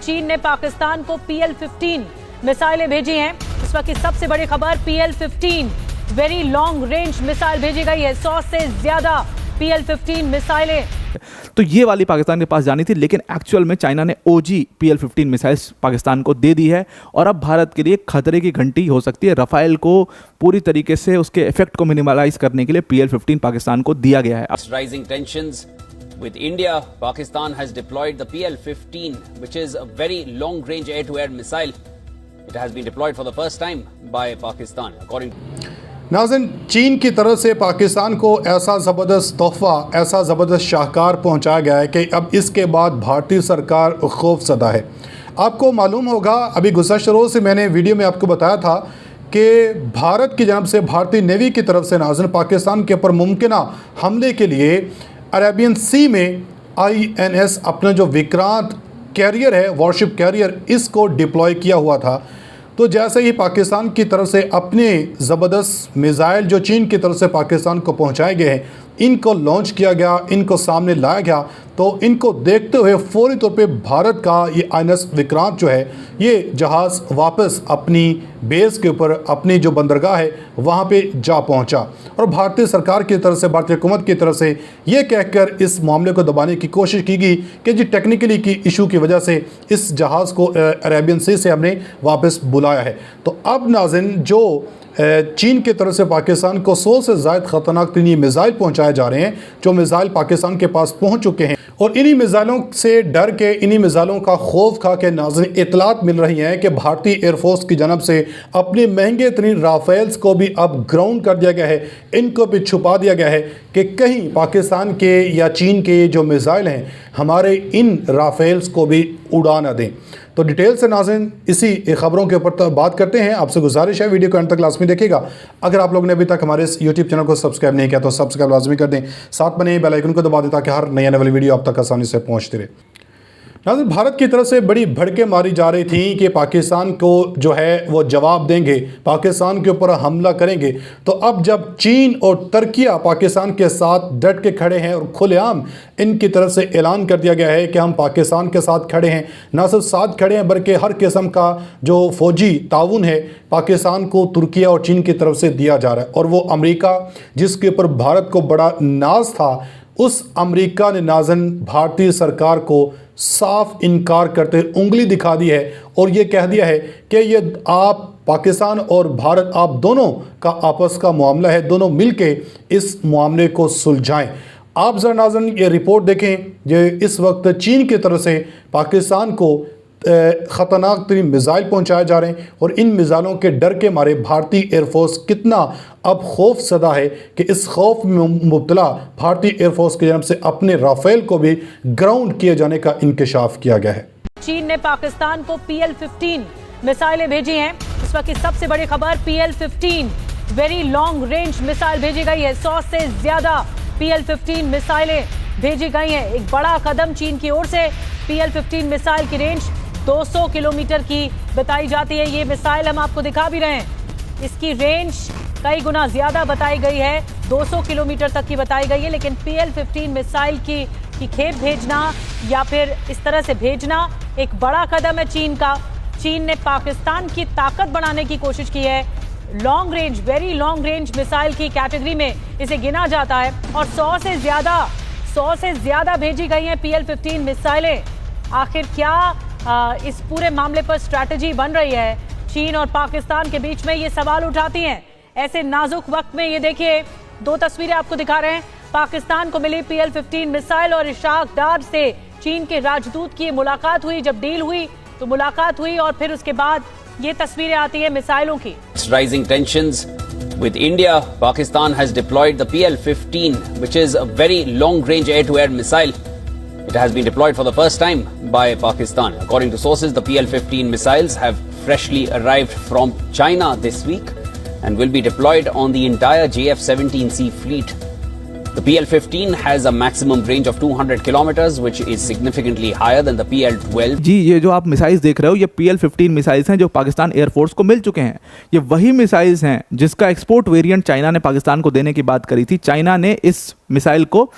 चीन ने पाकिस्तान को PL-15 मिसाइलें भेजी हैं। इस वक्त की सबसे बड़ी खबर, PL-15 very long range missile भेजी गई है। 100 से ज्यादा PL-15 मिसाइलें। तो ये वाली पाकिस्तान के पास जानी थी, लेकिन एक्चुअल में चाइना ने OG PL-15 मिसाइल्स पाकिस्तान को दे दी है और अब भारत के लिए खतरे की घंटी हो सकती है। रफाल को पूरी तरीके से उसके इफेक्ट को मिनिमलाइज करने के लिए PL-15 पाकिस्तान को दिया गया है। Rising tensions with India, Pakistan has deployed the PL-15, which is a very long-range air-to-air missile. It has been deployed for the first time by Pakistan, according to नाज़रीन, चीन की तरफ से पाकिस्तान को ऐसा ज़बरदस्त तोहफ़ा, ऐसा ज़बरदस्त शाहकार पहुंचाया गया है कि अब इसके बाद भारतीय सरकार खौफज़दा है। आपको मालूम होगा, अभी गुज़श्ता रोज़ से मैंने वीडियो में आपको बताया था कि भारत की जानब से भारतीय नेवी की तरफ से नाज़रीन पाकिस्तान के ऊपर मुमकिना हमले के लिए अरेबियन सी में INS अपना जो विक्रांत कैरियर है, वॉरशिप कैरियर, इसको डिप्लॉय किया हुआ था। तो जैसे ही पाकिस्तान की तरफ से अपने ज़बरदस्त मिसाइल जो चीन की तरफ से पाकिस्तान को पहुंचाए गए हैं, इनको लॉन्च किया गया, इनको सामने लाया गया, तो इनको देखते हुए फौरी तौर पे भारत का ये INS विक्रांत जो है, ये जहाज़ वापस अपनी बेस के ऊपर, अपनी जो बंदरगाह है वहाँ पे जा पहुँचा। और भारतीय सरकार की तरफ से, भारतीय हुकूमत की तरफ से ये कहकर इस मामले को दबाने की कोशिश की गई कि जी टेक्निकली की इशू की वजह से इस जहाज़ को अरेबियन सी से हमने वापस बुलाया है। तो अब नाज़रीन, जो चीन की तरफ से पाकिस्तान को 100 से ज़ायद ख़तरनाक तरीन मिसाइल पहुंचाए जा रहे हैं, जो मिसाइल पाकिस्तान के पास पहुंच चुके हैं, और इन्हीं मिसाइलों से डर के, इन्हीं मिसाइलों का खौफ खा के नाज़रीन इतलात मिल रही हैं कि भारतीय एयरफोर्स की जानब से अपने महंगे तरीन राफेल्स को भी अब ग्राउंड कर दिया गया है, इनको भी छुपा दिया गया है कि कहीं पाकिस्तान के या चीन के जो मिसाइल हैं हमारे इन राफेल्स को भी उड़ा ना दें। तो डिटेल से नाज़रीन इसी खबरों के ऊपर तो बात करते हैं। आपसे गुजारिश है वीडियो को अंत तक लाजमी देखिएगा। अगर आप लोगों ने अभी तक हमारे इस यूट्यूब चैनल को सब्सक्राइब नहीं किया तो सब्सक्राइब लाजमी कर दें, साथ बने बेल आइकन को दबा दें ताकि हर नई आने वाली वीडियो आप तक आसानी से पहुँचती रहे। नाज़रीन, भारत की तरफ से बड़ी भड़के मारी जा रही थी कि पाकिस्तान को जो है वो जवाब देंगे, पाकिस्तान के ऊपर हमला करेंगे। तो अब जब चीन और तुर्किया पाकिस्तान के साथ डट के खड़े हैं और खुलेआम इनकी तरफ से ऐलान कर दिया गया है कि हम पाकिस्तान के साथ खड़े हैं, ना सिर्फ साथ खड़े हैं बल्कि हर किस्म का जो फ़ौजी ताउन है पाकिस्तान को तुर्किया और चीन की तरफ से दिया जा रहा है। और वो अमेरिका जिसके ऊपर भारत को बड़ा नाज था, उस अमेरिका ने नाज़रीन भारतीय सरकार को साफ इनकार करते उंगली दिखा दी है और ये कह दिया है कि ये आप पाकिस्तान और भारत, आप दोनों का आपस का मामला है, दोनों मिलके इस मामले को सुलझाएं। आप ज़रा नाज़रीन ये रिपोर्ट देखें जो इस वक्त चीन की तरफ से पाकिस्तान को ख़तरनाक तरीन मिसाइल पहुंचाए जा रहे हैं और इन मिसाइलों के डर के मारे भारतीय एयरफोर्स कितना अब खौफ ज़दा है कि इस खौफ में मुब्तला भारतीय एयरफोर्स की जानब से अपने राफेल को भी ग्राउंड किए जाने का इंकशाफ किया गया है। चीन ने पाकिस्तान को PL-15 मिसाइलें भेजी हैं। इस वक्त की सबसे बड़ी खबर, PL-15 very long range missile भेजी गई है। 100 से ज्यादा PL-15 मिसाइलें भेजी गई हैं। एक बड़ा कदम चीन की ओर से। PL-15 मिसाइल की रेंज 200 किलोमीटर की बताई जाती है। ये मिसाइल हम आपको दिखा भी रहे हैं, इसकी रेंज कई गुना ज्यादा बताई गई है, 200 किलोमीटर तक की बताई गई है। लेकिन PL-15 मिसाइल की खेप भेजना या फिर इस तरह से भेजना एक बड़ा कदम है चीन का। चीन ने पाकिस्तान की ताकत बढ़ाने की कोशिश की है। Long range, very long range missile की कैटेगरी में इसे गिना जाता है और 100 से ज्यादा भेजी गई हैं PL-15 मिसाइलें। आखिर क्या इस पूरे मामले पर स्ट्रैटेजी बन रही है चीन और पाकिस्तान के बीच में, ये सवाल उठाती हैं। ऐसे नाजुक वक्त में ये देखिए, दो तस्वीरें आपको दिखा रहे हैं। पाकिस्तान को मिली PL-15 मिसाइल और इशाक डार से चीन के राजदूत की मुलाकात हुई। जब डील हुई तो मुलाकात हुई और फिर उसके बाद ये तस्वीरें आती है मिसाइलों की। Rising tensions with India, Pakistan has deployed the PL-15, which is a very long-range air-to-air missile. It has been deployed for the first time by Pakistan. According to sources, the PL-15 missiles have freshly arrived from China this week and will be deployed on the entire JF-17C fleet. The PL-15 has a maximum range of 200 kilometers, which is significantly higher than the PL-12. जी, ये जो आप missiles देख रहे हो, ये PL-15 missiles हैं जो Pakistan air force को मिल चुके हैं। ये वही मिसाइल्स हैं जिसका एक्सपोर्ट वेरिएंट चाइना ने पाकिस्तान को देने की बात करी थी। चाइना ने इस मिसाइल को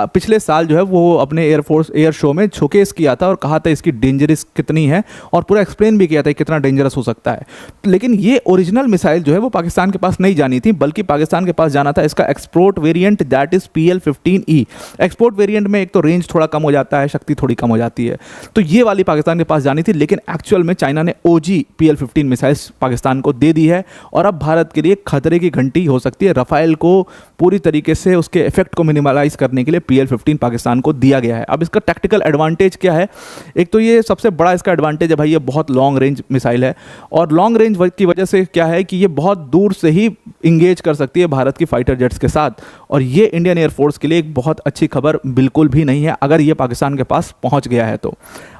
पिछले साल जो है वो अपने एयरफोर्स एयर शो में शोकेस किया था और कहा था इसकी डेंजरस कितनी है, और पूरा एक्सप्लेन भी किया था कितना डेंजरस हो सकता है। लेकिन ये ओरिजिनल मिसाइल जो है वो पाकिस्तान के पास नहीं जानी थी, बल्कि पाकिस्तान के पास जाना था इसका export variant, that is PL-15E। Export variant में एक तो रेंज थोड़ा कम हो जाता है, शक्ति थोड़ी कम हो जाती है, तो ये वाली पाकिस्तान के पास जानी थी। लेकिन एक्चुअल में चाइना ने OG PL-15 मिसाइल्स पाकिस्तान को दे दी है, और अब भारत के लिए खतरे की घंटी हो सकती है। रफाइल को पूरी तरीके से उसके इफेक्ट को मिनिमलाइज करने के लिए PL-15 पाकिस्तान को दिया गया है। अब इसका टैक्टिकल एडवांटेज क्या है? एक तो ये सबसे बड़ा इसका एडवांटेज है भाई, ये बहुत लॉन्ग रेंज मिसाइल है, और लॉन्ग रेंज की वजह से क्या है कि ये बहुत दूर से ही इंगेज कर सकती है भारत की फाइटर जेट्स के साथ, और ये इंडियन एयरफोर्स के लिए एक बहुत अच्छी खबर बिल्कुल भी नहीं है अगर ये पाकिस्तान के पास पहुंच गया है तो।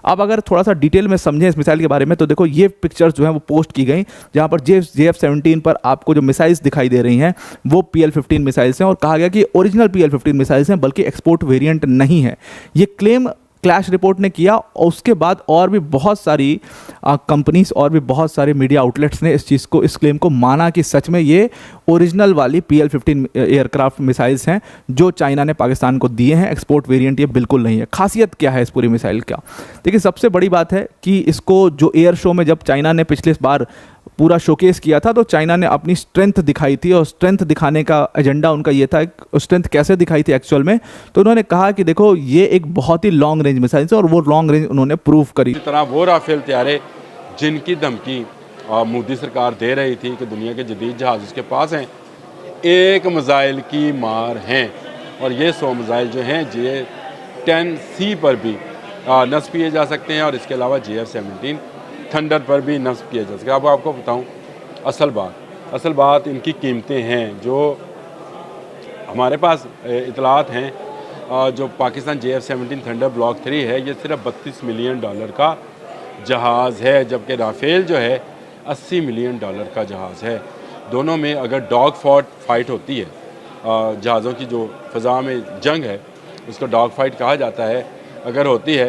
अब अगर थोड़ा सा डिटेल में समझें इस मिसाइल के बारे में, तो देखो ये पिक्चर्स जो हैं वो पोस्ट की गई, जहां पर JF-17 पर आपको जो मिसाइल्स दिखाई दे रही हैं वो PL-15 मिसाइल्स हैं, और कहा गया कि ओरिजिनल PL-15 मिसाइल्स हैं, बल्कि एक्सपोर्ट वेरिएंट नहीं है। ये क्लेम क्लैश रिपोर्ट ने किया, और उसके बाद और भी बहुत सारी कंपनीज और भी बहुत सारे मीडिया आउटलेट्स ने इस क्लेम को माना कि सच में ये ओरिजिनल वाली PL-15 एयरक्राफ्ट मिसाइल्स हैं जो चाइना ने पाकिस्तान को दिए हैं, एक्सपोर्ट वेरिएंट ये बिल्कुल नहीं है। खासियत क्या है इस पूरी मिसाइल का? देखिए, सबसे बड़ी बात है कि इसको जो एयर शो में जब चाइना ने पिछले बार पूरा शोकेस किया था, तो चाइना ने अपनी स्ट्रेंथ दिखाई थी, और स्ट्रेंथ दिखाने का एजेंडा उनका ये था। स्ट्रेंथ कैसे दिखाई थी एक्चुअल में? तो उन्होंने कहा कि देखो ये एक बहुत ही लॉन्ग रेंज मिसाइल है, और वो लॉन्ग रेंज उन्होंने प्रूव करी। इसी तरह वो राफेल तैयारे जिनकी धमकी मोदी सरकार दे रही थी कि दुनिया के जदीद जहाज़ उसके पास हैं, एक मिसाइल की मार हैं, और ये 100 मिसाइल जो हैं J-10C पर भी नस्ब किए जा सकते हैं, और इसके अलावा JF-17 थंडर पर भी नस्ब किया जा सके। अब आपको बताऊं असल बात इनकी कीमतें हैं जो हमारे पास इतलात हैं। जो पाकिस्तान JF-17 थंडर ब्लॉक 3 है, ये सिर्फ $32 मिलियन का जहाज़ है, जबकि राफेल जो है $80 मिलियन का जहाज़ है। दोनों में अगर डॉग फाइट होती है, जहाज़ों की जो फ़ज़ा में जंग है उसको डॉग फाइट कहा जाता है, अगर होती है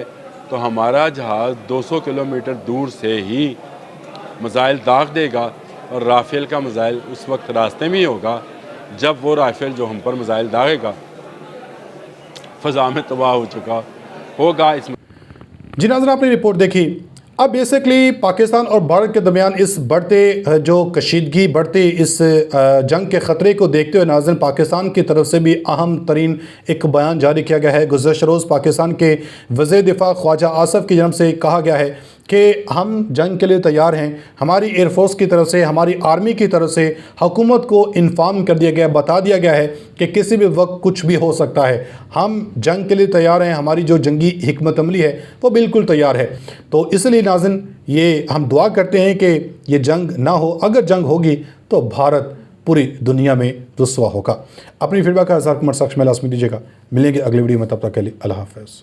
तो हमारा जहाज़ 200 किलोमीटर दूर से ही मिसाइल दाग देगा, और राफेल का मिसाइल उस वक्त रास्ते में ही होगा जब वो राफेल जो हम पर मिसाइल दागेगा फ़ज़ा में तबाह हो चुका होगा। इसमें जी नाज़रीन, आपने रिपोर्ट देखी। अब बेसिकली पाकिस्तान और भारत के दरमियान इस बढ़ते जो कशीदगी, बढ़ते इस जंग के ख़तरे को देखते हुए नाज़रीन, पाकिस्तान की तरफ से भी अहम तरीन एक बयान जारी किया गया है। गुज़श्ता रोज़ पाकिस्तान के वज़ीर दिफ़ा ख्वाजा आसिफ की जानब से कहा गया है कि हम जंग के लिए तैयार हैं। हमारी एयरफोर्स की तरफ से, हमारी आर्मी की तरफ से हुकूमत को इन्फॉर्म कर दिया गया, बता दिया गया है कि किसी भी वक्त कुछ भी हो सकता है। हम जंग के लिए तैयार हैं, हमारी जो जंगी हिकमत अमली है वो बिल्कुल तैयार है। तो इसलिए नाज़रीन, ये हम दुआ करते हैं कि ये जंग ना हो। अगर जंग होगी तो भारत पूरी दुनिया में रुस्वा होगा। अपनी फीडबैक का हज़ार कुमार साक्ष में लाज़मी दीजिएगा। मिलेंगे अगली वीडियो में, तब तक के लिए अल्लाह हाफ़िज़।